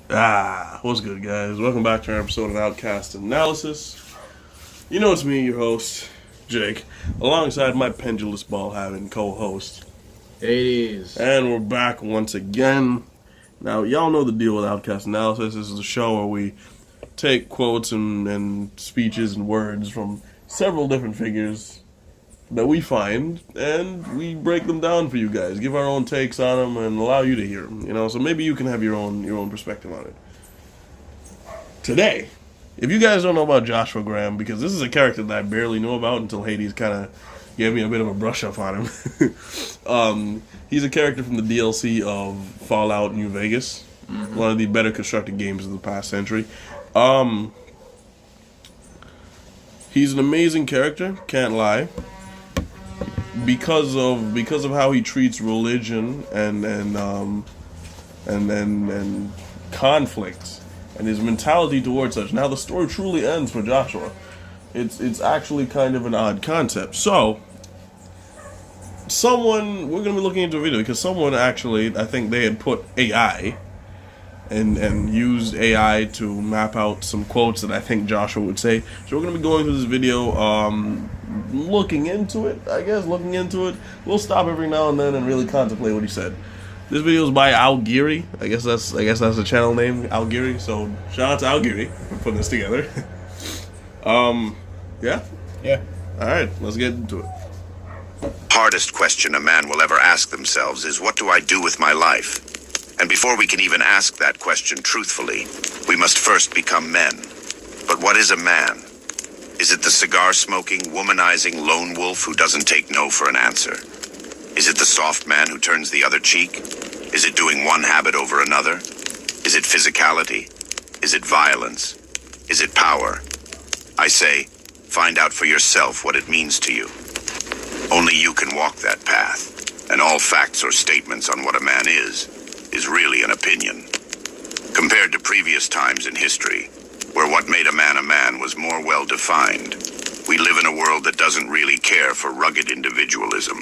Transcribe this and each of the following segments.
What's good, guys? Welcome back to our episode of Outcast Analysis. You know it's me, your host, Jake, alongside my pendulous ball-having co-host. Hades. And we're back once again. Now, y'all know the deal with Outcast Analysis. This is a show where we take quotes and speeches and words from several different figures that we find, and we break them down for you guys, give our own takes on them, and allow you to hear them. You know, so maybe you can have your own perspective on it. Today, if you guys don't know about Joshua Graham, because this is a character that I barely knew about until Hades kind of gave me a bit of a brush up on him. He's a character from the DLC of Fallout New Vegas, one of the better constructed games of the past century. He's an amazing character, can't lie. Because of how he treats religion and conflict and his mentality towards such. Now the story truly ends for Joshua. It's actually kind of an odd concept. So we're gonna be looking into a video because someone actually, I think they had put AI and used AI to map out some quotes that I think Joshua would say. So we're going to be going through this video, looking into it. We'll stop every now and then and really contemplate what he said. This video is by Algiri. I guess that's the channel name, Algiri. So shout out to Algiri for putting this together. Yeah. All right, let's get into it. Hardest question a man will ever ask themselves is, what do I do with my life? And before we can even ask that question truthfully, we must first become men. But what is a man? Is it the cigar-smoking, womanizing lone wolf who doesn't take no for an answer? Is it the soft man who turns the other cheek? Is it doing one habit over another? Is it physicality? Is it violence? Is it power? I say, find out for yourself what it means to you. Only you can walk that path, and all facts or statements on what a man is really an opinion. Compared to previous times in history, where what made a man was more well-defined, we live in a world that doesn't really care for rugged individualism.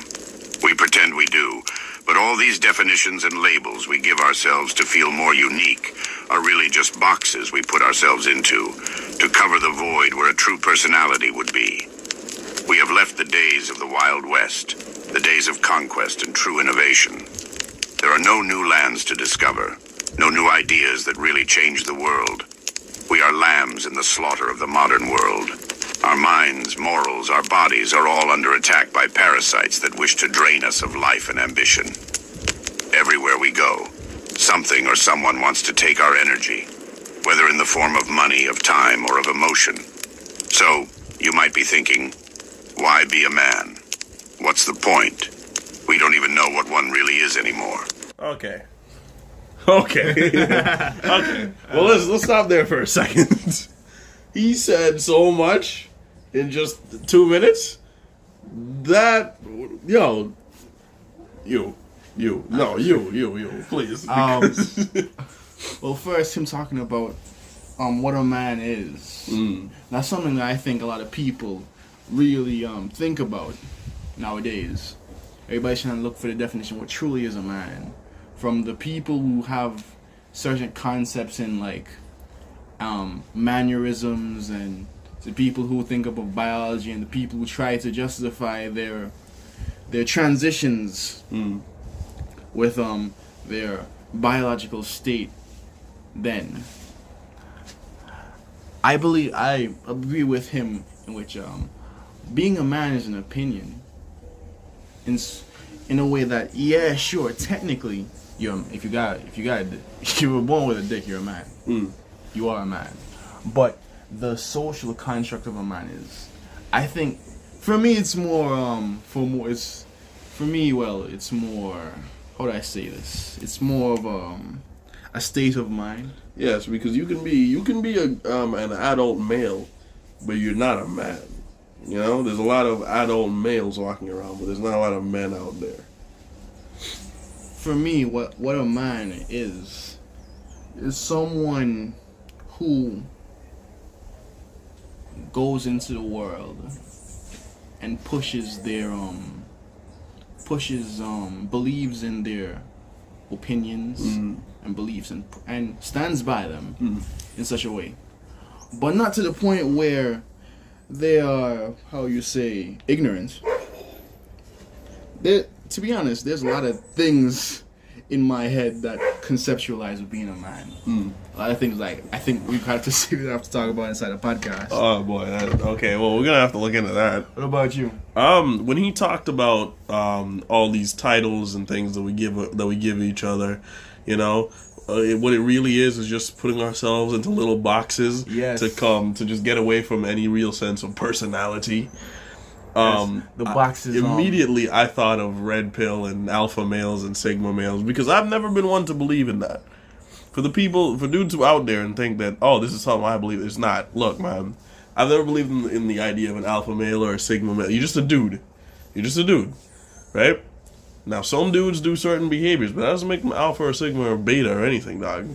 We pretend we do, but all these definitions and labels we give ourselves to feel more unique are really just boxes we put ourselves into to cover the void where a true personality would be. We have left the days of the Wild West, the days of conquest and true innovation. There are no new lands to discover, no new ideas that really change the world. We are lambs in the slaughter of the modern world. Our minds, morals, our bodies are all under attack by parasites that wish to drain us of life and ambition. Everywhere we go, something or someone wants to take our energy, whether in the form of money, of time, or of emotion. So, you might be thinking, why be a man? What's the point? We don't even know what one really is anymore. Okay. Okay. Well, let's stop there for a second. He said so much in just 2 minutes that you, please. Well, first, him talking about what a man is. That's something that I think a lot of people really think about nowadays. Everybody's trying to look for the definition of what truly is a man. From the people who have certain concepts in like mannerisms, and the people who think about biology, and the people who try to justify their transitions with their biological state. Then I agree with him in which being a man is an opinion. In a way that, yeah, sure, technically, you were born with a dick, you're a man. You are a man. But the social construct of a man is, I think, for me, it's more, it's more, how do I say this? It's more of a state of mind. Yes, because you can be an adult male, but you're not a man. You know, there's a lot of adult males walking around, but there's not a lot of men out there. For me, what a man is someone who goes into the world and believes in their opinions and beliefs and stands by them in such a way. But not to the point where they are, how you say, ignorant. To be honest, there's a lot of things in my head that conceptualize of being a man. A lot of things like I think we've got to see we have to talk about inside a podcast. Oh boy, okay. Well, we're gonna have to look into that. What about you? When he talked about all these titles and things that we give each other, you know, what it really is just putting ourselves into little boxes to just get away from any real sense of personality. The boxes. Immediately, I thought of red pill and alpha males and sigma males because I've never been one to believe in that. For dudes who out there and think that, oh, this is something I believe, it's not. Look, man, I've never believed in the idea of an alpha male or a sigma male. You're just a dude. You're just a dude, right? Now, some dudes do certain behaviors, but that doesn't make them alpha or sigma or beta or anything, dog.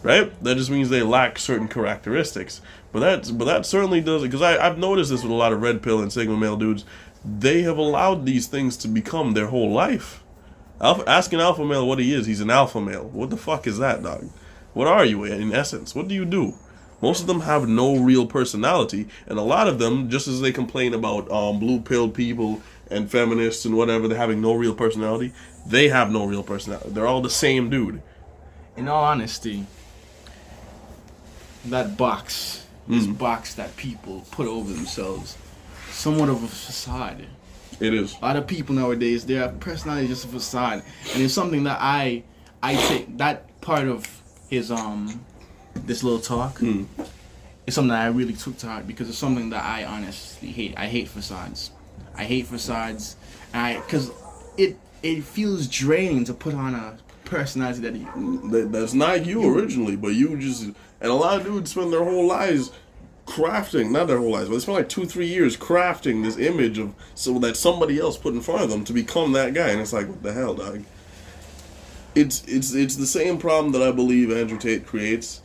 Right? That just means they lack certain characteristics. But that certainly does it, because I've noticed this with a lot of red pill and sigma male dudes. They have allowed these things to become their whole life. Ask an alpha male what he is. He's an alpha male. What the fuck is that, dog? What are you in essence? What do you do? Most of them have no real personality, and a lot of them, just as they complain about blue pill people and feminists and whatever, they're having no real personality. They have no real personality. They're all the same dude. In all honesty, that box, this box that people put over themselves, somewhat of a facade. It is. A lot of people nowadays, their personality is just a facade, and it's something that I take that part of his this little talk. It's something that I really took to heart because it's something that I honestly hate. I hate facades. I hate facades, because it feels draining to put on a personality that's not you originally, but you just, and a lot of dudes spend their whole lives crafting, not their whole lives, but they spend like 2-3 years crafting this image of so that somebody else put in front of them to become that guy, and it's like, what the hell, dog? It's the same problem that I believe Andrew Tate creates,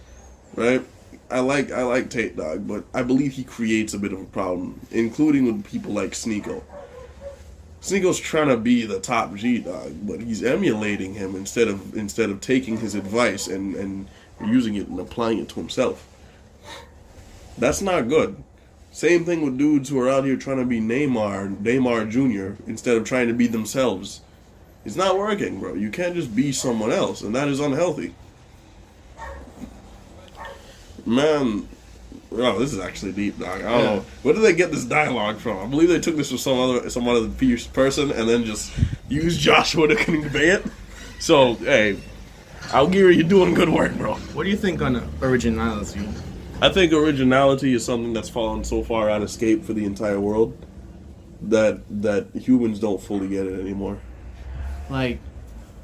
right? I like Tate, dog, but I believe he creates a bit of a problem, including with people like Sneeko. Sneeko's trying to be the top G, dog, but he's emulating him instead of taking his advice and using it and applying it to himself. That's not good. Same thing with dudes who are out here trying to be Neymar Jr. instead of trying to be themselves. It's not working, bro. You can't just be someone else, and that is unhealthy. Man, oh, this is actually deep, dog. I don't know. Where did they get this dialogue from? I believe they took this from some other person and then just used Joshua to convey it. So, hey, Algieri, you're doing good work, bro. What do you think on originality? I think originality is something that's fallen so far out of scape for the entire world that humans don't fully get it anymore. Like,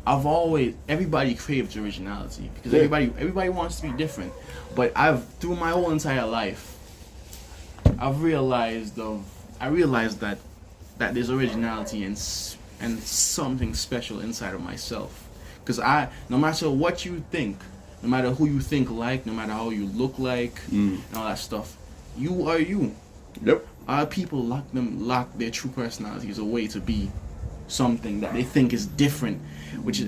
everybody craves originality because everybody wants to be different. But through my whole entire life, I realized that there's originality and something special inside of myself. Because no matter what you think, no matter who you think like, no matter how you look like, and all that stuff, you are you. Yep. People lock their true personalities away to be something that they think is different,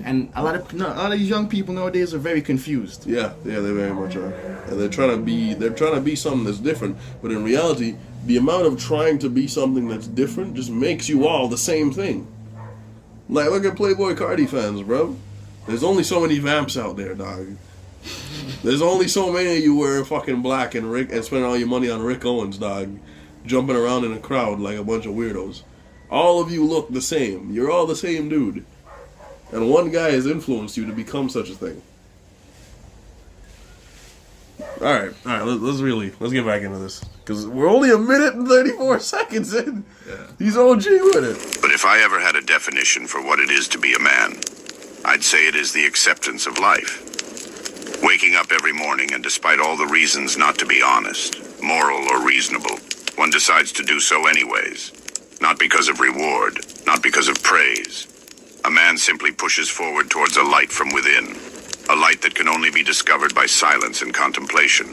and a lot of young people nowadays are very confused. Yeah, they very much are, and they're trying to be something that's different, but in reality, the amount of trying to be something that's different just makes you all the same thing. Like, look at Playboy Cardi fans, bro. There's only so many vamps out there, dog. There's only so many of you wearing fucking black and spending all your money on Rick Owens, dog, jumping around in a crowd like a bunch of weirdos. All of you look the same. You're all the same dude. And one guy has influenced you to become such a thing. Alright, let's get back into this. Because we're only a minute and 34 seconds in. Yeah. He's OG with it. But if I ever had a definition for what it is to be a man, I'd say it is the acceptance of life. Waking up every morning and despite all the reasons not to be honest, moral, or reasonable, one decides to do so anyways. Not because of reward, not because of praise. A man simply pushes forward towards a light from within. A light that can only be discovered by silence and contemplation.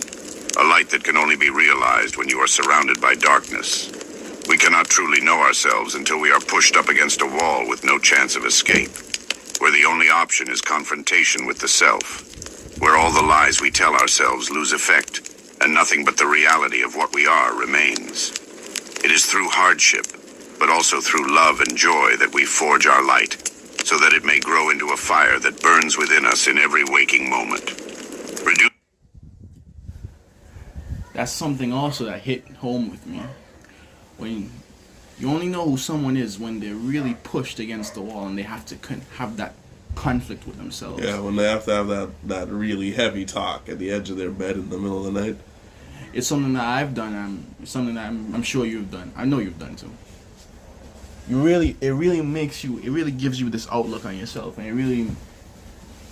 A light that can only be realized when you are surrounded by darkness. We cannot truly know ourselves until we are pushed up against a wall with no chance of escape. where the only option is confrontation with the self, where all the lies we tell ourselves lose effect, and nothing but the reality of what we are remains. It is through hardship, but also through love and joy that we forge our light, so that it may grow into a fire that burns within us in every waking moment. That's something also that hit home with me. When you only know who someone is when they're really pushed against the wall and they have to have that conflict with themselves. Yeah, when they have to have that really heavy talk at the edge of their bed in the middle of the night. It's something that I've done. It's something that I'm sure you've done. I know you've done too. It really gives you this outlook on yourself, and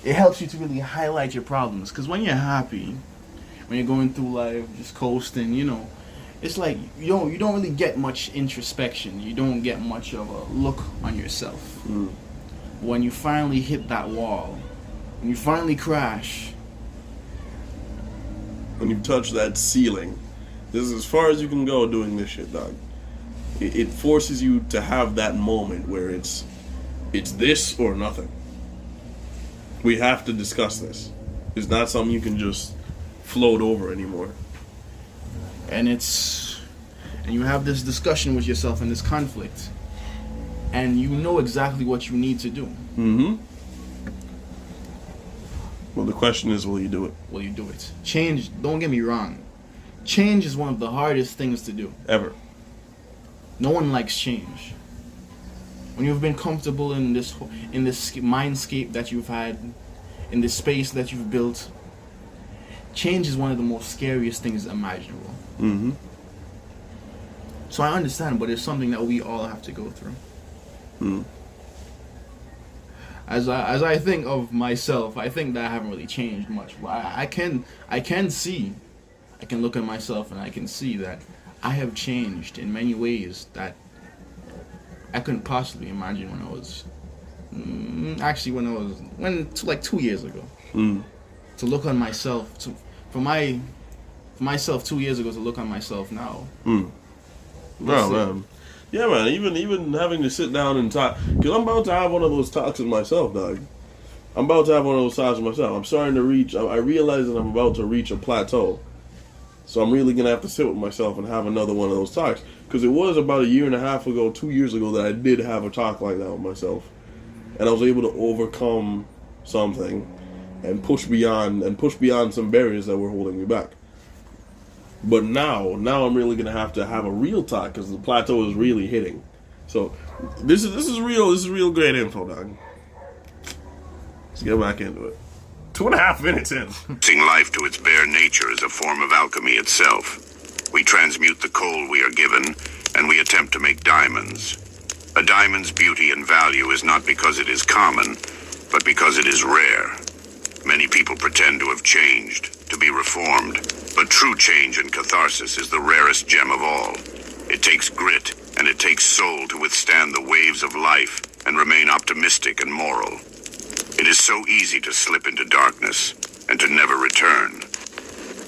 it helps you to really highlight your problems. Because when you're happy, when you're going through life, just coasting, it's like you don't really get much introspection. You don't get much of a look on yourself. Mm. When you finally hit that wall, when you finally crash, when you touch that ceiling, this is as far as you can go doing this shit, dog. It forces you to have that moment where it's this or nothing. We have to discuss this. It's not something you can just float over anymore. And you have this discussion with yourself and this conflict, and you know exactly what you need to do. Mm-hmm. Well, the question is, will you do it? Will you do it? Change, don't get me wrong. Change is one of the hardest things to do. Ever. No one likes change. When you've been comfortable in this mindscape that you've had, in this space that you've built, change is one of the most scariest things imaginable. Mm-hmm. So I understand, but it's something that we all have to go through. Mm. As I think of myself, I think that I haven't really changed much. I can look at myself and I can see that I have changed in many ways that I couldn't possibly imagine when I was like 2 years ago. Mm. To look on myself, for myself 2 years ago, to look on myself now. Mm. Oh man, yeah, man. Even having to sit down and talk, because I'm about to have one of those talks with myself, dog. I'm about to have one of those talks with myself. I'm starting to reach. I realize that I'm about to reach a plateau. So I'm really gonna have to sit with myself and have another one of those talks. Because it was about 1.5 years ago, 2 years ago, that I did have a talk like that with myself, and I was able to overcome something and push beyond some barriers that were holding me back. But now I'm really gonna have to have a real talk because the plateau is really hitting. So this is real great info, dog. Let's get back into it. 2.5 minutes in. Reducing life to its bare nature is a form of alchemy itself. We transmute the coal we are given, and we attempt to make diamonds. A diamond's beauty and value is not because it is common, but because it is rare. Many people pretend to have changed, to be reformed, but true change and catharsis is the rarest gem of all. It takes grit, and it takes soul to withstand the waves of life and remain optimistic and moral. It is so easy to slip into darkness and to never return.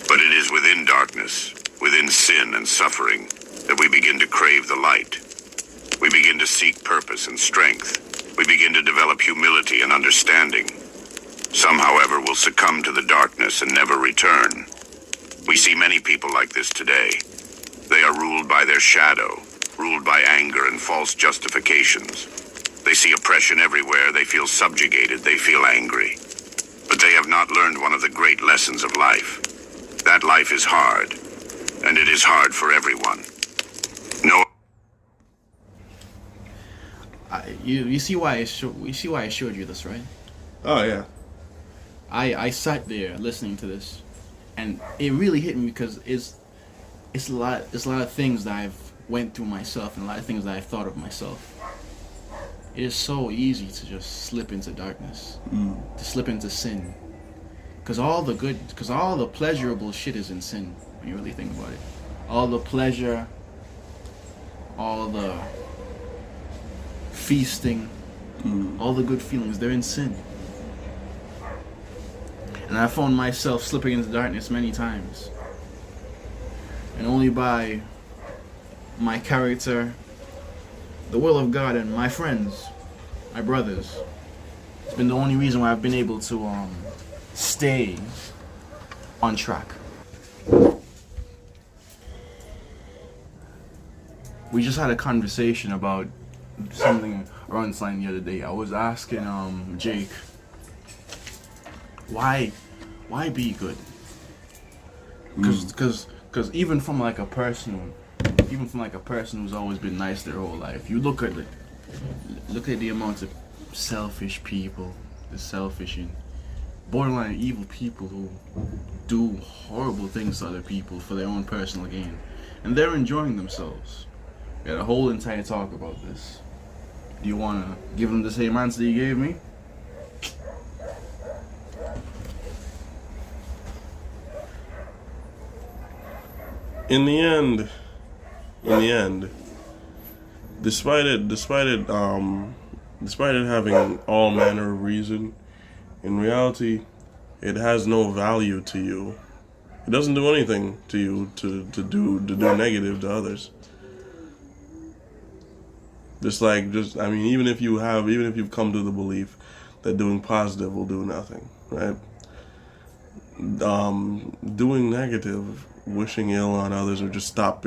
But it is within darkness, within sin and suffering, that we begin to crave the light. We begin to seek purpose and strength. We begin to develop humility and understanding. Some, however, will succumb to the darkness and never return. We see many people like this today. They are ruled by their shadow, ruled by anger and false justifications. They see oppression everywhere, they feel subjugated, they feel angry. But they have not learned one of the great lessons of life. That life is hard, and it is hard for everyone. No. You see why I showed you this, right? Oh yeah. I sat there listening to this, and it really hit me because it's a lot of things that I've went through myself and a lot of things that I've thought of myself. It is so easy to just slip into darkness, to slip into sin, because all the pleasurable shit is in sin when you really think about it. All the pleasure, all the feasting, all the good feelings, they're in sin. And I found myself slipping into darkness many times. And only by my character, the will of God, and my friends, my brothers, It's been the only reason why I've been able to stay on track. We just had a conversation about something around something the other day. I was asking Jake, why be good? Because even from like a person who's always been nice their whole life, you look at the amount of selfish people, the selfish and borderline evil people who do horrible things to other people for their own personal gain, and they're enjoying themselves. We had a whole entire talk about this. Do you want to give them the same answer you gave me? In the end, despite it having all manner of reason, in reality, it has no value to you. It doesn't do anything to you to do negative to others. Even if you've come to the belief that doing positive will do nothing, right? Doing negative, wishing ill on others, or just stop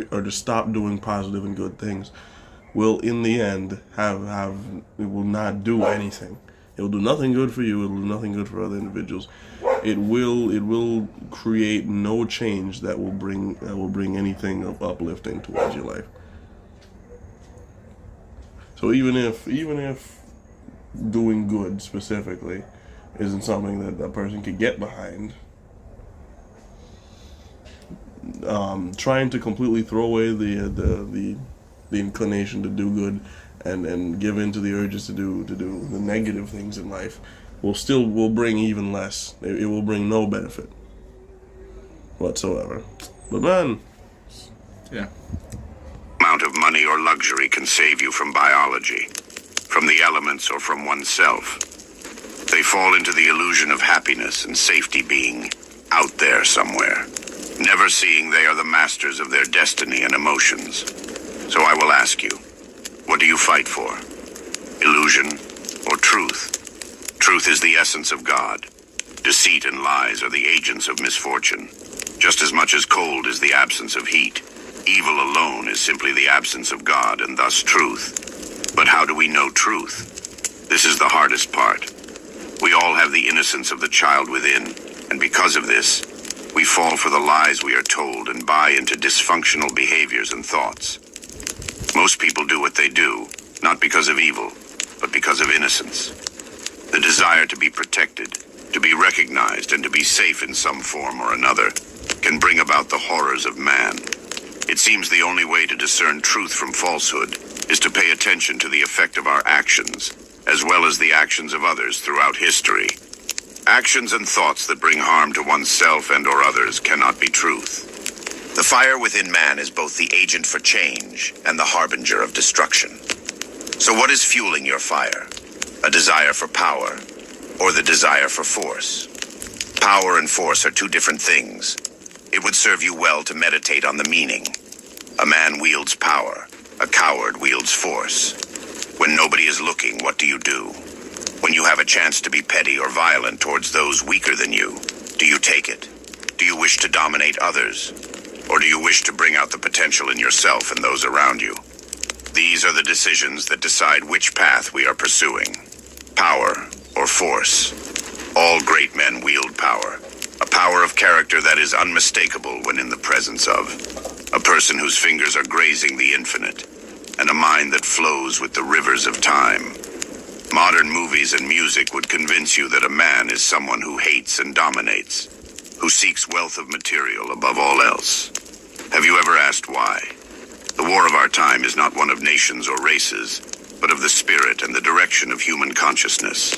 doing positive and good things, will in the end it will not do anything. It will do nothing good for you. It will do nothing good for other individuals. It will create no change that will bring anything of uplifting towards your life. So even if doing good specifically isn't something that a person could get behind, trying to completely throw away the inclination to do good and give in to the urges to do the negative things in life will bring even less. It will bring no benefit whatsoever. But man, yeah. Amount of money or luxury can save you from biology, from the elements, or from oneself. They fall into the illusion of happiness and safety being out there somewhere, never seeing they are the masters of their destiny and emotions. So I will ask you, what do you fight for? Illusion or truth? Truth is the essence of God. Deceit and lies are the agents of misfortune. Just as much as cold is the absence of heat, evil alone is simply the absence of God and thus truth. But how do we know truth? This is the hardest part. We all have the innocence of the child within, and because of this, we fall for the lies we are told and buy into dysfunctional behaviors and thoughts. Most people do what they do, not because of evil, but because of innocence. The desire to be protected, to be recognized, and to be safe in some form or another can bring about the horrors of man. It seems the only way to discern truth from falsehood is to pay attention to the effect of our actions, as well as the actions of others throughout history. Actions and thoughts that bring harm to oneself and or others cannot be truth. The fire within man is both the agent for change and the harbinger of destruction. So what is fueling your fire? A desire for power, or the desire for force? Power and force are two different things. It would serve you well to meditate on the meaning. A man wields power, a coward wields force. When nobody is looking, what do you do? When you have a chance to be petty or violent towards those weaker than you, do you take it? Do you wish to dominate others? Or do you wish to bring out the potential in yourself and those around you? These are the decisions that decide which path we are pursuing. Power or force. All great men wield power. A power of character that is unmistakable when in the presence of. A person whose fingers are grazing the infinite. And a mind that flows with the rivers of time. Modern movies and music would convince you that a man is someone who hates and dominates, who seeks wealth of material above all else. Have you ever asked why? The war of our time is not one of nations or races, but of the spirit and the direction of human consciousness.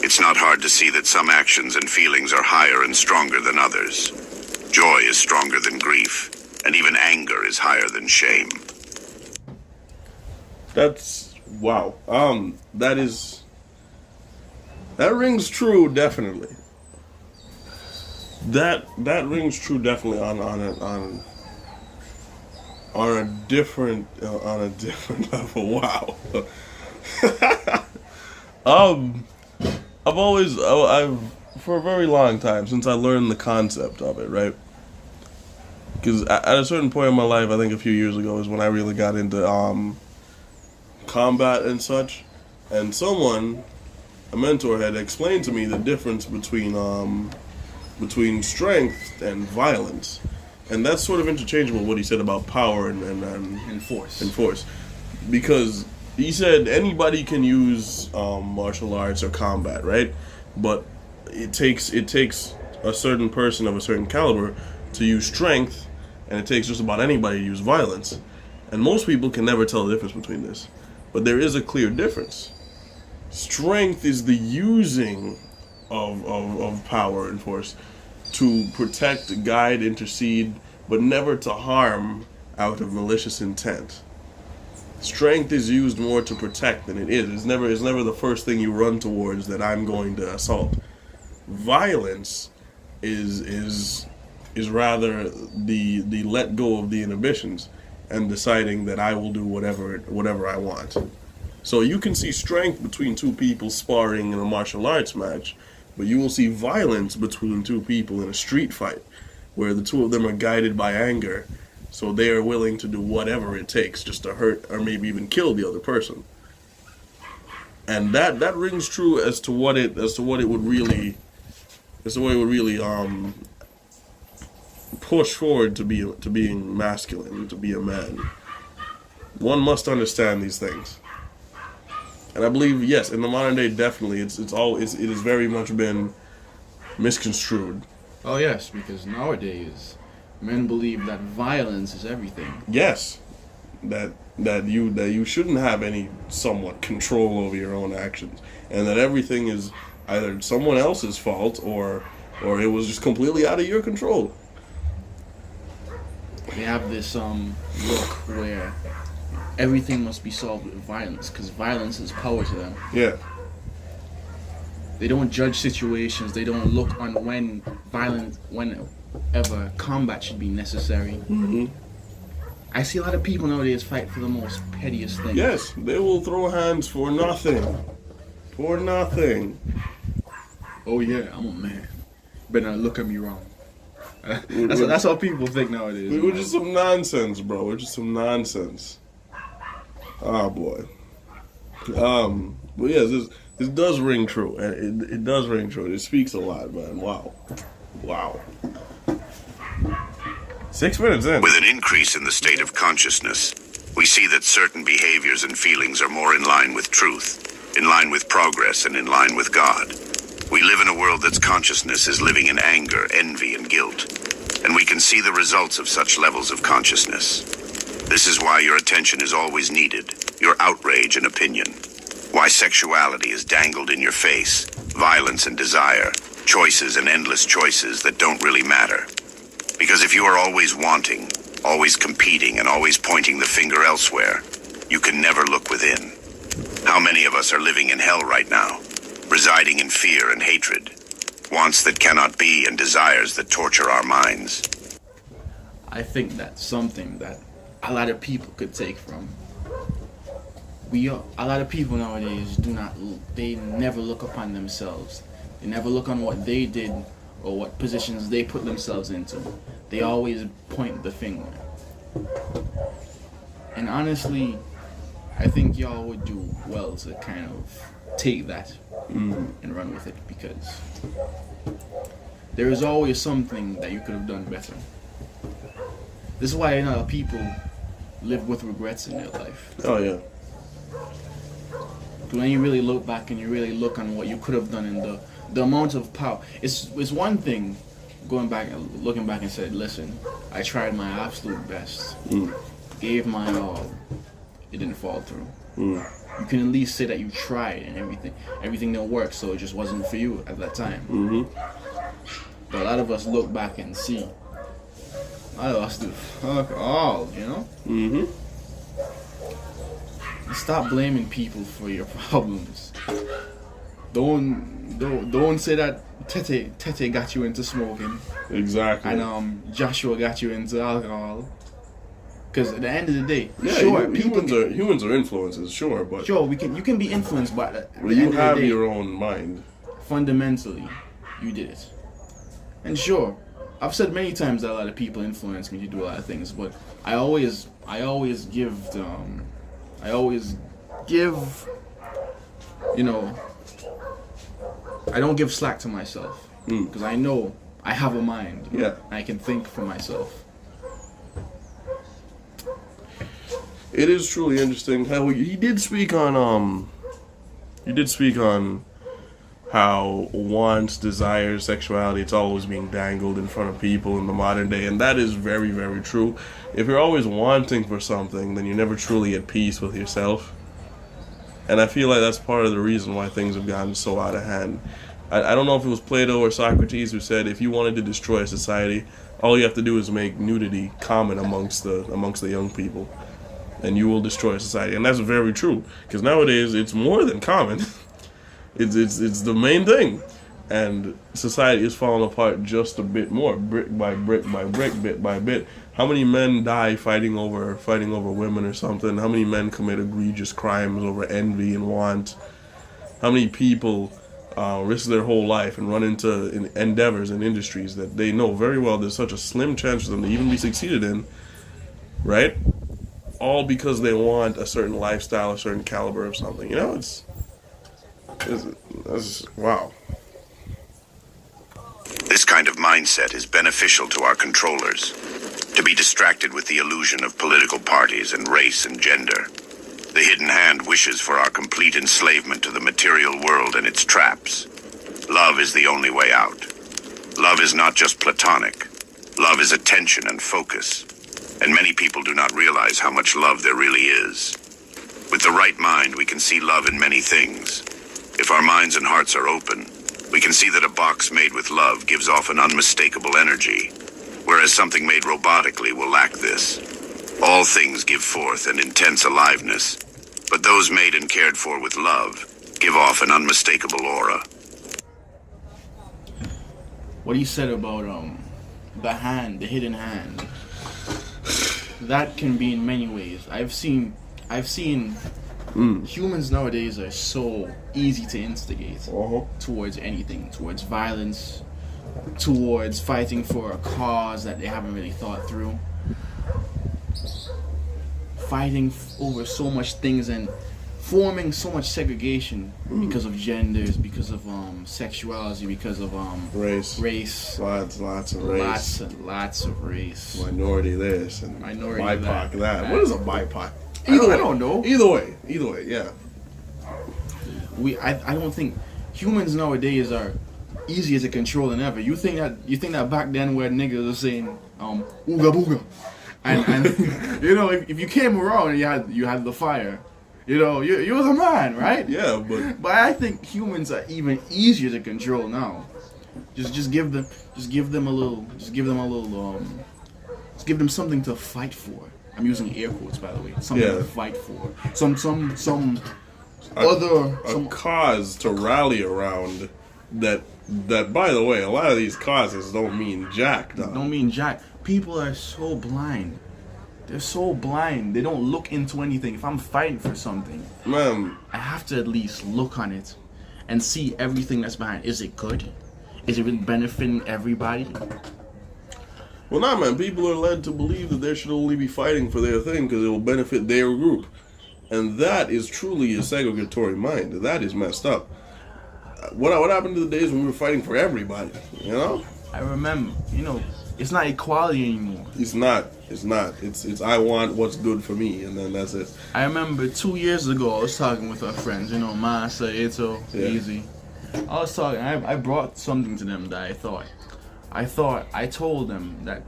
It's not hard to see that some actions and feelings are higher and stronger than others. Joy is stronger than grief, and even anger is higher than shame. That's wow. That rings true, definitely. That rings true, definitely on a different level. Wow. I've for a very long time since I learned the concept of it, right? Because at a certain point in my life, I think a few years ago, is when I really got into combat and such. And a mentor, had explained to me the difference between strength and violence, and that's sort of interchangeable. What he said about power and force, because he said anybody can use martial arts or combat, right? But it takes a certain person of a certain caliber to use strength, and it takes just about anybody to use violence. And most people can never tell the difference between this. But there is a clear difference. Strength is the using of power and force to protect, guide, intercede, but never to harm out of malicious intent. Strength is used more to protect than it is. It's never the first thing you run towards that I'm going to assault. Violence is rather the let go of the inhibitions and deciding that I will do whatever I want. So you can see strength between two people sparring in a martial arts match, but you will see violence between two people in a street fight, where the two of them are guided by anger, so they are willing to do whatever it takes just to hurt or maybe even kill the other person. And that rings true as to what it would really push forward to being masculine, to be a man. One must understand these things. And I believe, yes, in the modern day, definitely, it has very much been misconstrued. Oh yes, because nowadays, men believe that violence is everything. Yes, that you shouldn't have any somewhat control over your own actions, and that everything is either someone else's fault or it was just completely out of your control. They have this look where everything must be solved with violence, because violence is power to them. Yeah. They don't judge situations. They don't look on whenever combat should be necessary. Mm-hmm. I see a lot of people nowadays fight for the most pettiest things. Yes, they will throw hands for nothing. For nothing. Oh yeah, I'm a man. Better not look at me wrong. That's how people think nowadays. We're just some nonsense, bro. We're just some nonsense. Oh boy. But yes, this does ring true. It does ring true. It speaks a lot, man. Wow. 6 minutes in. With an increase in the state of consciousness, we see that certain behaviors and feelings are more in line with truth, in line with progress, and in line with God. We live in a world that's consciousness is living in anger, envy, and guilt, and we can see the results of such levels of consciousness. This is why your attention is always needed, your outrage and opinion. Why sexuality is dangled in your face, violence and desire, choices and endless choices that don't really matter. Because if you are always wanting, always competing, and always pointing the finger elsewhere, you can never look within. How many of us are living in hell right now, residing in fear and hatred, wants that cannot be and desires that torture our minds? I think that's something that a lot of people could take from. A lot of people nowadays they never look upon themselves. They never look on what they did or what positions they put themselves into. They always point the finger. And honestly, I think y'all would do well to kind of take that and run with it, because there is always something that you could have done better. This is why a lot of people live with regrets in their life. Oh yeah. When you really look back and you really look on what you could have done and the amount of power, it's one thing looking back and said, listen, I tried my absolute best, gave my all, it didn't fall through. You can at least say that you tried and everything didn't work, so it just wasn't for you at that time. But a lot of us look back and see, a lot of us do fuck all, you know? Stop blaming people for your problems. Don't say that Tete got you into smoking. Exactly. And Joshua got you into alcohol. Because at the end of the day, yeah, sure, humans are influences, sure, but sure you can be influenced by that. Well, you have your own mind. fundamentally, you did it. And sure, I've said many times that a lot of people influence me to do a lot of things, but I always give, you know, I don't give slack to myself because I know I have a mind. Yeah, I can think for myself. it is truly interesting how he did speak on how wants, desires, sexuality, it's always being dangled in front of people in the modern day, and that is very, very true. If you're always wanting for something, then you're never truly at peace with yourself. And I feel like that's part of the reason why things have gotten so out of hand. I don't know if it was Plato or Socrates who said if you wanted to destroy a society, all you have to do is make nudity common amongst the young people, and you will destroy a society. And that's very true, because nowadays it's more than common. It's the main thing, and society is falling apart just a bit more, brick by brick by brick, bit by bit. How many men die fighting over women or something? How many men commit egregious crimes over envy and want? How many people risk their whole life and run into endeavors and industries that they know very well there's such a slim chance for them to even be succeeded in, right? All because they want a certain lifestyle, a certain caliber of something. You know, it's wow. This kind of mindset is beneficial to our controllers. To be distracted with the illusion of political parties and race and gender. The hidden hand wishes for our complete enslavement to the material world and its traps. Love is the only way out. Love is not just platonic. Love is attention and focus. And many people do not realize how much love there really is. With the right mind, we can see love in many things. If our minds and hearts are open, we can see that a box made with love gives off an unmistakable energy, whereas something made robotically will lack this. All things give forth an intense aliveness, but those made and cared for with love give off an unmistakable aura. What he said about the hand, the hidden hand, that can be in many ways. I've seen humans nowadays are so easy to instigate towards anything, towards violence, towards fighting for a cause that they haven't really thought through, fighting over so much things and forming so much segregation because of genders, because of sexuality, because of race. Lots of race. Lots of race. Minority this and minority BIPOC that. What is a BIPOC? I don't know. Either way, yeah. I don't think humans nowadays are easier to control than ever. You think that back then where niggas were saying ooga booga, and you know if you came around and you had the fire, you know you was a man, right? Yeah, but I think humans are even easier to control now. Just give them something to fight for. I'm using air quotes, by the way. Something to fight for. A cause to rally around. That by the way, a lot of these causes don't mean jack. Don't mean jack. People are so blind. They're so blind. They don't look into anything. If I'm fighting for something, man, I have to at least look on it and see everything that's behind. Is it good? Is it really benefiting everybody? Well, nah, man. People are led to believe that they should only be fighting for their thing because it will benefit their group, and that is truly a segregatory mind. That is messed up. What happened to the days when we were fighting for everybody? You know. I remember. You know, it's not equality anymore. It's not. It's I want what's good for me, and then that's it. I remember 2 years ago, I was talking with our friends. You know, Masa, Ito, Easy. I was talking. I brought something to them that I told them that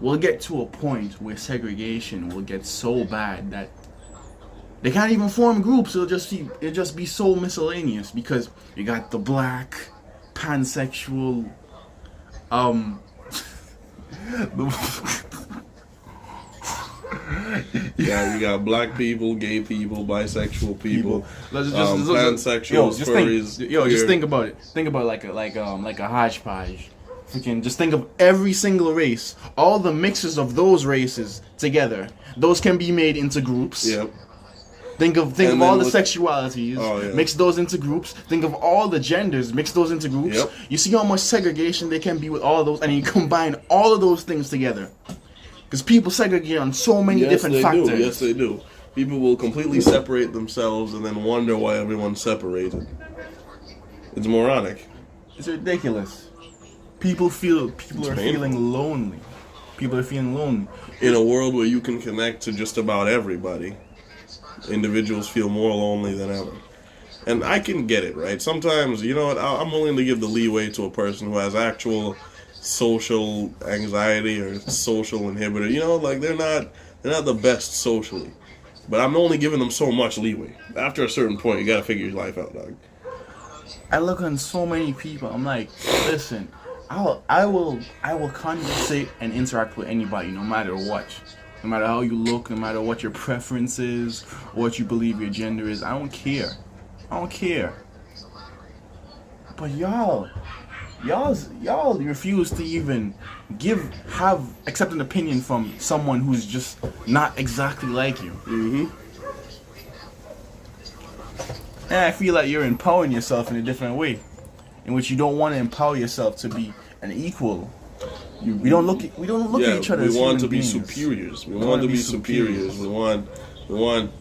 we'll get to a point where segregation will get so bad that they can't even form groups. It'll just be so miscellaneous because you got the black, pansexual, yeah, you got black people, gay people, bisexual people, pansexuals, furries. Just think about it. Think about it like a hodgepodge. Freaking, just think of every single race, all the mixes of those races together. Those can be made into groups. Yep. Think of And all then the sexualities, mix those into groups. Think of all the genders, mix those into groups. Yep. You see how much segregation they can be with all of those, and you combine all of those things together. Because people segregate on so many different factors. Yes, they do. People will completely separate themselves and then wonder why everyone's separated. It's moronic. It's ridiculous. People are feeling lonely. People are feeling lonely. In a world where you can connect to just about everybody, individuals feel more lonely than ever. And I can get it, right? Sometimes, you know what, I'm willing to give the leeway to a person who has actual social anxiety or social inhibitor. You know, like they're not the best socially. But I'm only giving them so much leeway. After a certain point, you gotta figure your life out, dog. I look on so many people, I'm like, listen, I will conversate and interact with anybody no matter what. No matter how you look, no matter what your preference is, or what you believe your gender is, I don't care. But y'all refuse to even accept an opinion from someone who's just not exactly like you. Mm-hmm. And I feel like you're empowering yourself in a different way, in which you don't want to empower yourself to be an equal. We don't look at each other as we want human to be beings. superiors. We want to be superiors. We want.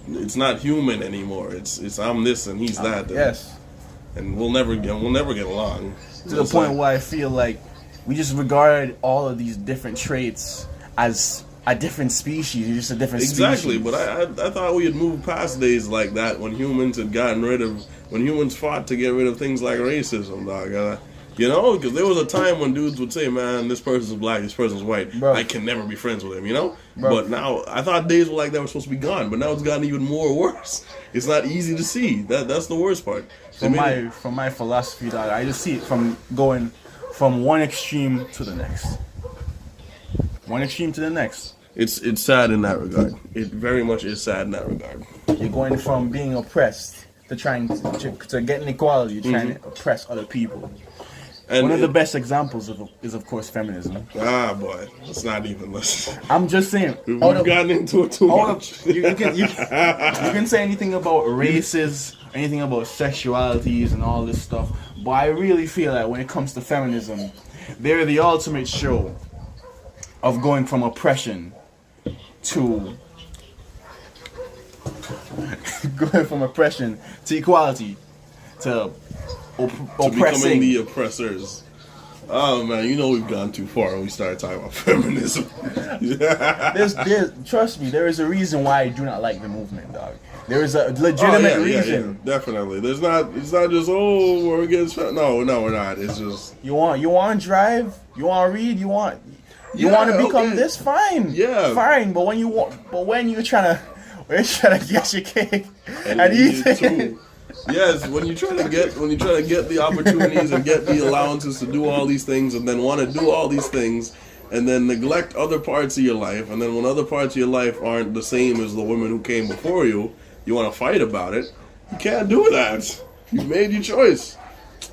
It's not human anymore. It's I'm this and he's that. Yes. And we'll never get along. To the point where I feel like we just regard all of these different traits as a different species. You're just a different exactly, species. But I thought we had moved past days like that when humans fought to get rid of things like racism, dog. You know, because there was a time when dudes would say, man, this person's black, this person's white. Bro. I can never be friends with him, you know? Bro. But now, I thought days were like that were supposed to be gone, but now it's gotten even more worse. It's not easy to see. That's the worst part. From my philosophy, dog, I just see it from going from one extreme to the next. One extreme to the next. It's sad in that regard. It very much is sad in that regard. You're going from being oppressed to trying to getting equality. You're trying to oppress other people. And one of the best examples is of course feminism. Ah, boy, let's not even listen. I'm just saying we've gotten into it too much. You can say anything about races, anything about sexualities and all this stuff, but I really feel that when it comes to feminism, they're the ultimate show of going from oppression to equality to oppressing becoming the oppressors. Oh man, you know we've gone too far when we started talking about feminism. Trust me, there is a reason why I do not like the movement, dog. There is a legitimate reason. Yeah, definitely. It's not just we're against no, we're not. It's just you want to drive, you want to read, you want to become this, fine. Yeah. Fine, but when you're trying to get your cake and eat it. Yes, when you try to get the opportunities and get the allowances to do all these things, and then want to do all these things, and then neglect other parts of your life, and then when other parts of your life aren't the same as the women who came before you, you want to fight about it. You can't do that. You made your choice.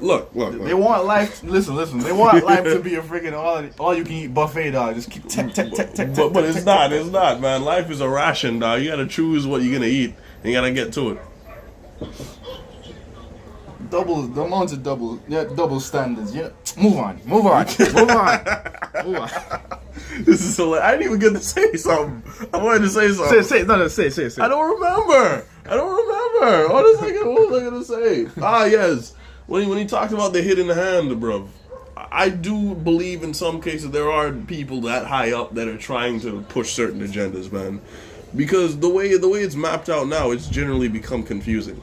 Look. They want life. Listen. They want life to be a freaking all you can eat buffet, dog. Just keep But it's not, man. Life is a ration, dog. You gotta choose what you're gonna eat, and you gotta get to it. Double standards. Yeah. Move on. This is hilarious. I didn't even get to say something. I wanted to say something. Say. I don't remember. What was I gonna say? Ah, yes. When he talked about the hidden hand, bro. I do believe in some cases there are people that high up that are trying to push certain agendas, man. Because the way it's mapped out now, it's generally become confusing.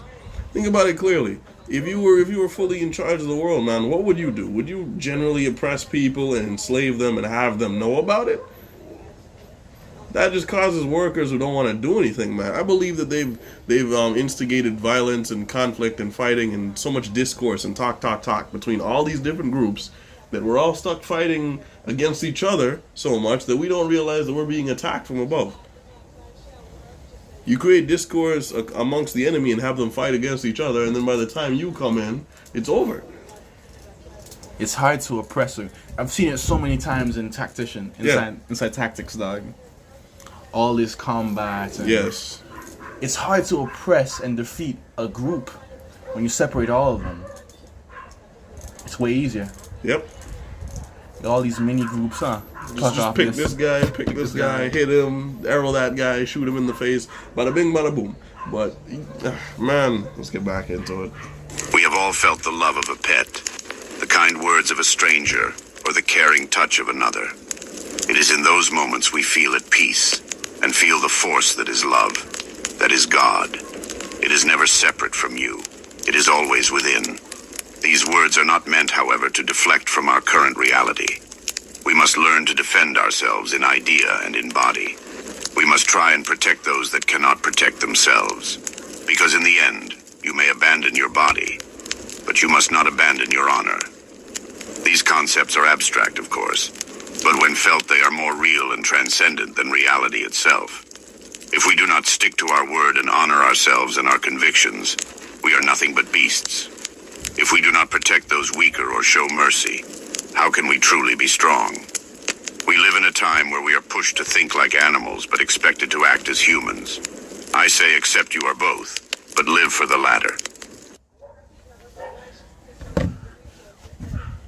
Think about it clearly. If you were fully in charge of the world, man, what would you do? Would you generally oppress people and enslave them and have them know about it? That just causes workers who don't want to do anything, man. I believe that they've instigated violence and conflict and fighting and so much discourse and talk between all these different groups that we're all stuck fighting against each other so much that we don't realize that we're being attacked from above. You create discourse amongst the enemy and have them fight against each other, and then by the time you come in, it's over. It's hard to oppress her. I've seen it so many times in inside tactics, dog. All this combat. And yes. it's hard to oppress and defeat a group when you separate all of them. It's way easier. Yep. All these mini groups, huh? Just pick this guy, pick this guy, hit him, arrow that guy, shoot him in the face, bada bing, bada boom. But, man, let's get back into it. We have all felt the love of a pet, the kind words of a stranger, or the caring touch of another. It is in those moments we feel at peace, and feel the force that is love, that is God. It is never separate from you. It is always within. These words are not meant, however, to deflect from our current reality. We must learn to defend ourselves in idea and in body. We must try and protect those that cannot protect themselves. Because in the end, you may abandon your body, but you must not abandon your honor. These concepts are abstract, of course, but when felt they are more real and transcendent than reality itself. If we do not stick to our word and honor ourselves and our convictions, we are nothing but beasts. If we do not protect those weaker or show mercy, how can we truly be strong? We live in a time where we are pushed to think like animals but expected to act as humans. I say accept you are both, but live for the latter.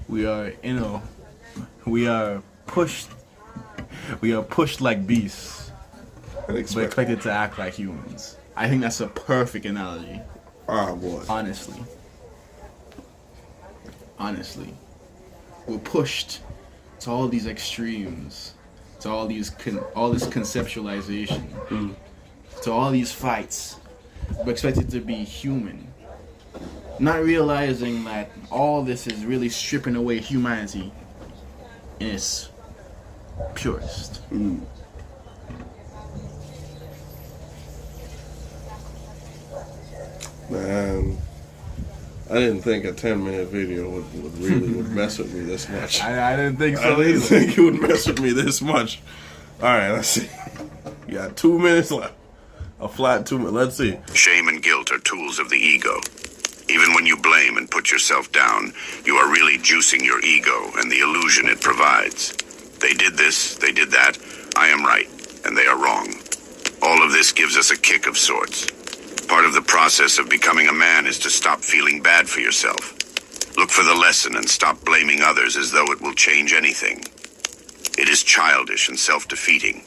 We are pushed like beasts, but expected to act like humans. I think that's a perfect analogy. Ah, boy. Honestly, we're pushed to all these extremes, to all this conceptualization, to all these fights. We're expected to be human, not realizing that all this is really stripping away humanity in its purest. Man, I didn't think a 10-minute video would mess with me this much. I didn't think so. I didn't think it would mess with me this much. All right, let's see. You got 2 minutes left. A flat 2 minutes. Let's see. Shame and guilt are tools of the ego. Even when you blame and put yourself down, you are really juicing your ego and the illusion it provides. They did this, they did that, I am right, and they are wrong. All of this gives us a kick of sorts. Part of the process of becoming a man is to stop feeling bad for yourself. Look for the lesson and stop blaming others as though it will change anything. It is childish and self-defeating.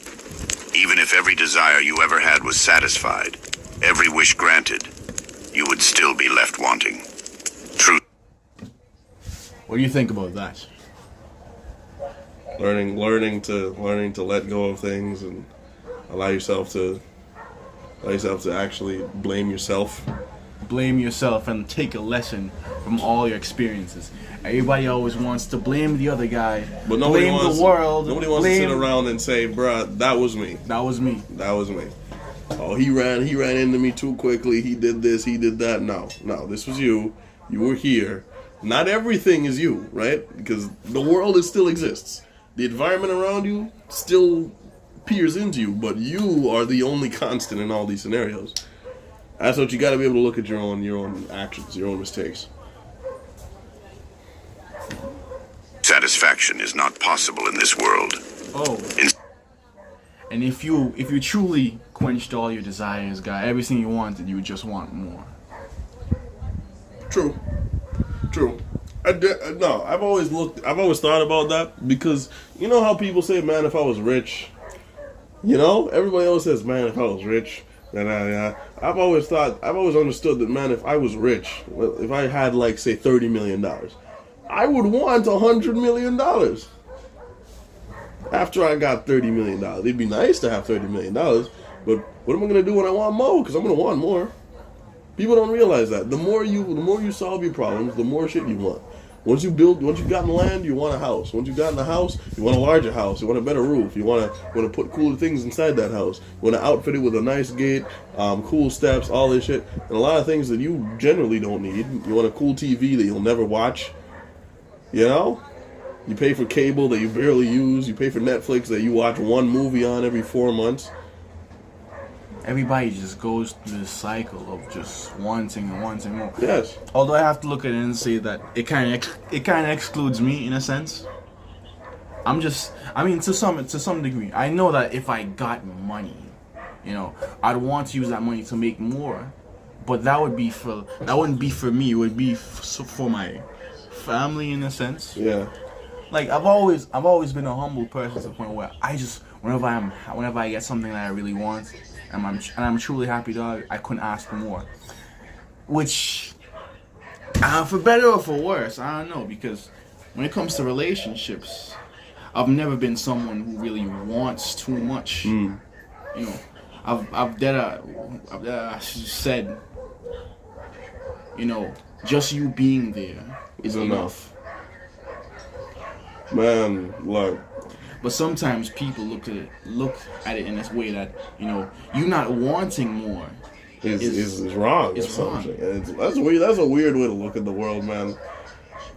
Even if every desire you ever had was satisfied, every wish granted, you would still be left wanting. Truth. What do you think about that? Learning to let go of things and allow yourself to actually blame yourself. Blame yourself and take a lesson from all your experiences. Everybody always wants to blame the other guy, but nobody blame wants, the world. Nobody wants to sit around and say, "Bruh, that was me. That was me. That was me." Oh, he ran into me too quickly. He did this. He did that. No, this was you. You were here. Not everything is you, right? Because the world still exists. The environment around you still peers into you, but you are the only constant in all these scenarios. That's what you got to be able to look at your own actions, your own mistakes. Satisfaction is not possible in this world. Oh. And if you truly quenched all your desires, got everything you wanted, you would just want more. True. I've always thought about that, because you know how people say, man, if I was rich, everybody always says, man, if I was rich, I've always understood that, man, if I was rich, if I had, like, say, $30 million, I would want $100 million. After I got $30 million, it'd be nice to have $30 million, but what am I gonna do when I want more? Because I'm gonna want more. People don't realize that. The more you solve your problems, the more shit you want. Once you've gotten land, you want a house. Once you've gotten a house, you want a larger house. You want a better roof. You want to put cooler things inside that house. You want to outfit it with a nice gate, cool steps, all this shit, and a lot of things that you generally don't need. You want a cool TV that you'll never watch. You pay for cable that you barely use. You pay for Netflix that you watch one movie on every 4 months. Everybody just goes through this cycle of just wanting and wanting more. Yes. Although I have to look at it and say that it kind of excludes me in a sense. To some degree, I know that if I got money You know, I'd want to use that money to make more, but that wouldn't be for me. It would be for my family in a sense. Yeah. Like I've always been a humble person to the point where I just whenever I get something that I really want and I'm truly happy, dog, I couldn't ask for more. Which, for better or for worse, I don't know, because when it comes to relationships, I've never been someone who really wants too much. You know, I've said, you know, just you being there is enough. Man, look. But sometimes people look at it in this way that, you know, you not wanting more is wrong. It's wrong. That's weird. That's a weird way to look at the world, man.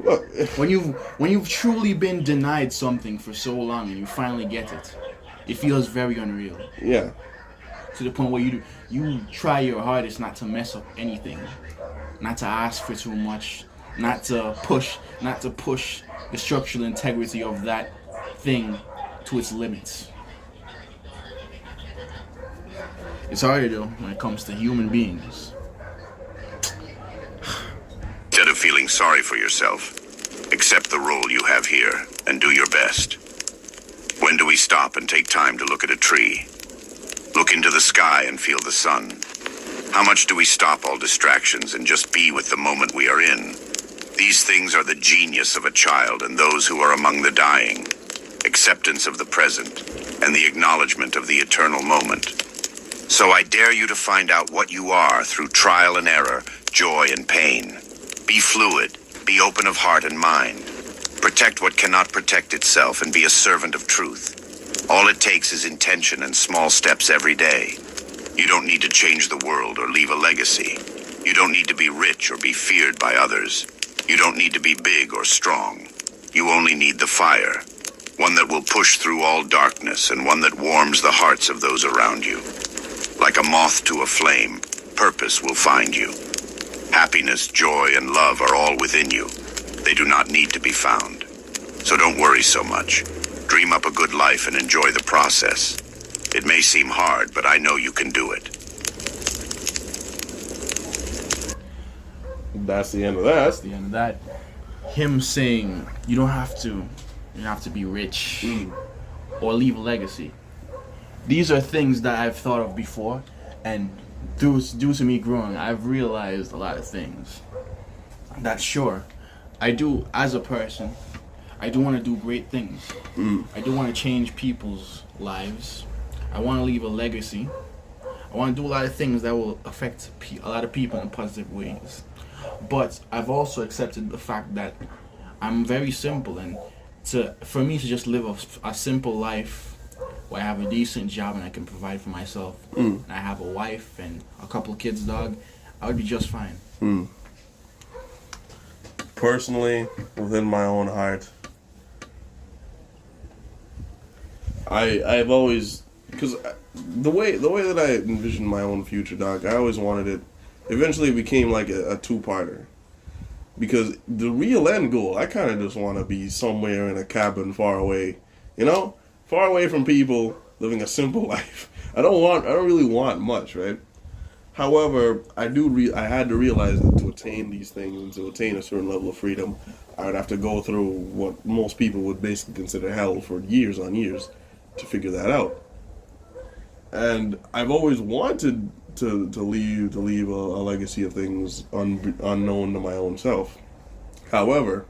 Look, when you've truly been denied something for so long and you finally get it, it feels very unreal. Yeah. To the point where you try your hardest not to mess up anything, not to ask for too much, not to push the structural integrity of that thing to its limits. It's harder though when it comes to human beings. Instead of feeling sorry for yourself, accept the role you have here and do your best. When do we stop and take time to look at a tree? Look into the sky and feel the sun. How much do we stop all distractions and just be with the moment we are in? These things are the genius of a child and those who are among the dying. Acceptance of the present and the acknowledgement of the eternal moment. So I dare you to find out what you are through trial and error, joy and pain. Be fluid, be open of heart and mind. Protect what cannot protect itself and be a servant of truth. All it takes is intention and small steps every day. You don't need to change the world or leave a legacy. You don't need to be rich or be feared by others. You don't need to be big or strong. You only need the fire. One that will push through all darkness and one that warms the hearts of those around you. Like a moth to a flame, purpose will find you. Happiness, joy, and love are all within you. They do not need to be found. So don't worry so much. Dream up a good life and enjoy the process. It may seem hard, but I know you can do it. That's the end of that. That's the end of that. Him saying you don't have to be rich or leave a legacy. These are things that I've thought of before, and due to me growing, I've realized a lot of things. That sure, I do, as a person, I do want to do great things. I do want to change people's lives. I want to leave a legacy. I want to do a lot of things that will affect a lot of people in positive ways. But I've also accepted the fact that I'm very simple, and for me to just live a simple life where I have a decent job and I can provide for myself, and I have a wife and a couple of kids, dog, I would be just fine. Personally, within my own heart, I've always, because the way that I envisioned my own future, dog, I always wanted it. Eventually, it became like a two-parter. Because the real end goal, I kind of just want to be somewhere in a cabin far away, you know, far away from people, living a simple life. I don't really want much, right? However, I had to realize that to attain these things and to attain a certain level of freedom, I would have to go through what most people would basically consider hell for years on years to figure that out. And I've always wanted to leave a legacy of things unknown to my own self. However,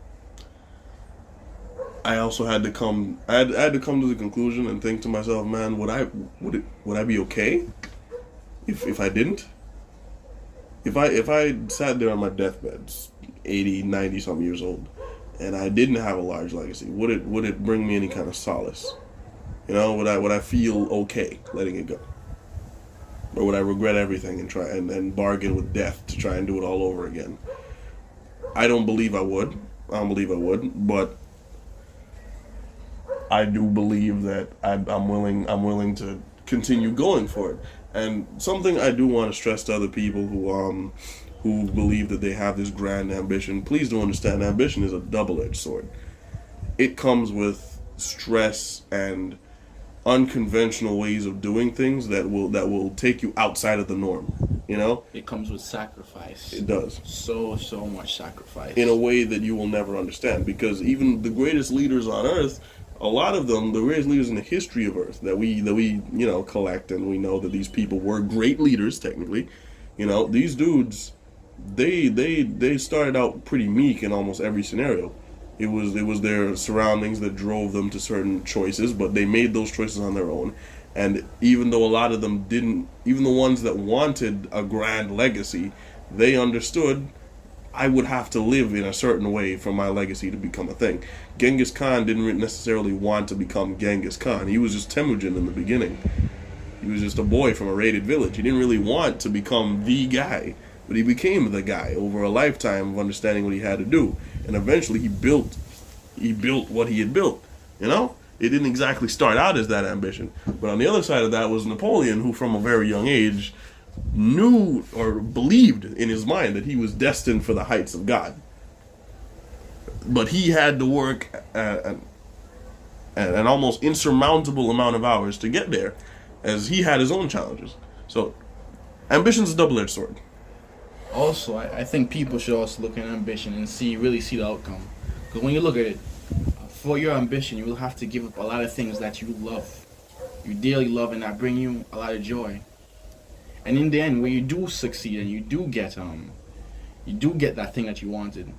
I also had to come to the conclusion and think to myself, man, would I be okay if I didn't? If I sat there on my deathbed, 80, 90 something years old, and I didn't have a large legacy, would it bring me any kind of solace? You know, would I feel okay letting it go? Or would I regret everything and try and bargain with death to try and do it all over again? I don't believe I would, but I do believe that I'm willing to continue going for it. And something I do want to stress to other people who believe that they have this grand ambition, please do understand, ambition is a double-edged sword. It comes with stress and unconventional ways of doing things that will take you outside of the norm. You know, it comes with sacrifice. It does. So much sacrifice. In a way that you will never understand, because even the greatest leaders on Earth, a lot of them, the greatest leaders in the history of Earth that we collect, and we know that these people were great leaders technically. You know, these dudes, they started out pretty meek in almost every scenario. It was their surroundings that drove them to certain choices, but they made those choices on their own. And even though a lot of them didn't, even the ones that wanted a grand legacy, they understood, I would have to live in a certain way for my legacy to become a thing. Genghis Khan didn't necessarily want to become Genghis Khan. He was just Temujin in the beginning. He was just a boy from a raided village. He didn't really want to become the guy, but he became the guy over a lifetime of understanding what he had to do. And eventually he built what he had built, you know? It didn't exactly start out as that ambition. But on the other side of that was Napoleon, who from a very young age knew or believed in his mind that he was destined for the heights of God. But he had to work an almost insurmountable amount of hours to get there, as he had his own challenges. So, ambition's a double-edged sword. Also, I think people should also look at ambition and really see the outcome. Because when you look at it, for your ambition, you will have to give up a lot of things that you love. You dearly love and that bring you a lot of joy. And in the end, when you do succeed and you do get that thing that you wanted,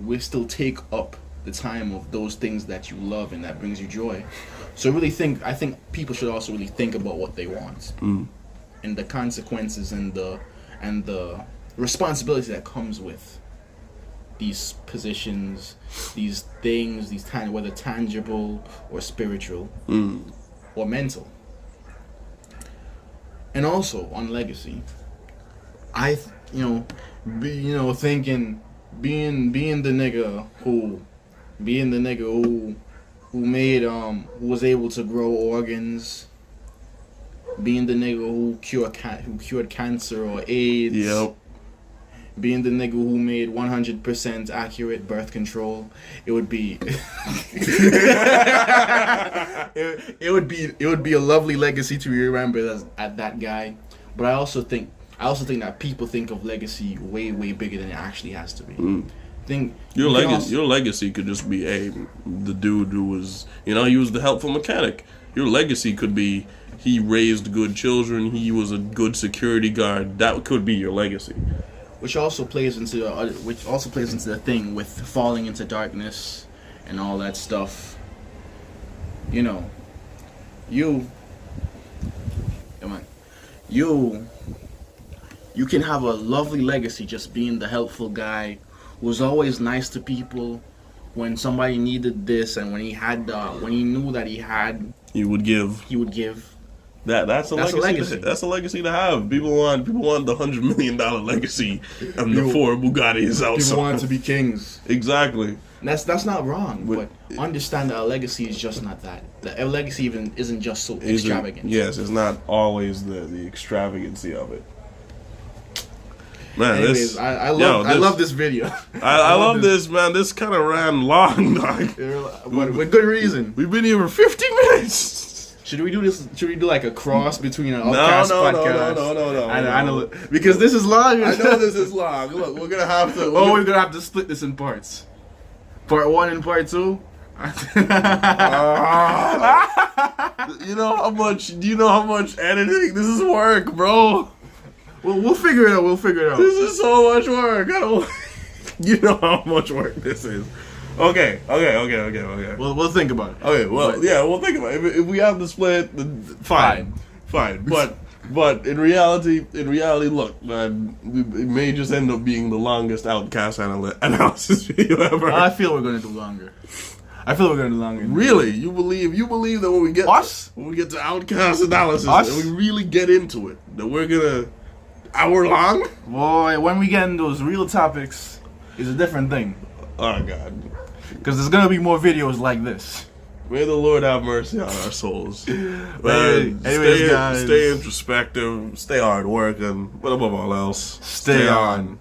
will still take up the time of those things that you love and that brings you joy. So I think people should also really think about what they want. And the consequences and the responsibility that comes with these positions, these things, whether tangible or spiritual or mental. And also on legacy, thinking being the nigga who made who was able to grow organs, being the nigga who cured cancer or AIDS. Yep. Being the nigga who made 100% accurate birth control, it would be it would be a lovely legacy to be remembered as that guy. But I also think that people think of legacy way bigger than it actually has to be. Your legacy could just be the dude who was, he was the helpful mechanic. Your legacy could be he raised good children, he was a good security guard. That could be your legacy. Which also plays into the thing with falling into darkness and all that stuff. You can have a lovely legacy just being the helpful guy who was always nice to people when somebody needed this, and when he knew that he would give. That's a legacy. That's a legacy to have. People want the $100 million legacy and the 4 Bugattis outside. People want to be kings. Exactly. That's not wrong, but understand that a legacy is just not that. A legacy even isn't just so extravagant. Yes, it's not always the extravagancy of it. Man, anyways, I love this video. I love this, man. This kind of ran long, dog. But with good reason. We've been here for 50 minutes. Should we do this? Should we do like a cross between an Outcast podcast? No. Because this is long. I know this is long. Look, we're gonna have to. We're gonna have to split this in parts. Part 1 and part 2. Do you know how much editing this is work, bro? We'll figure it out. This is so much work. You know how much work this is. Okay. We'll think about it. Okay, we'll think about it. If we have to split, then fine. But in reality, look, man, it may just end up being the longest Outcast Analysis video ever. I feel we're gonna do longer. Really? You believe that when we get to Outcast Analysis, and we really get into it, that we're gonna hour long? Boy, when we get into those real topics, it's a different thing. Oh God. Because there's gonna be more videos like this. May the Lord have mercy on our souls. Anyways, guys, stay introspective, stay hard working, but above all else, stay on.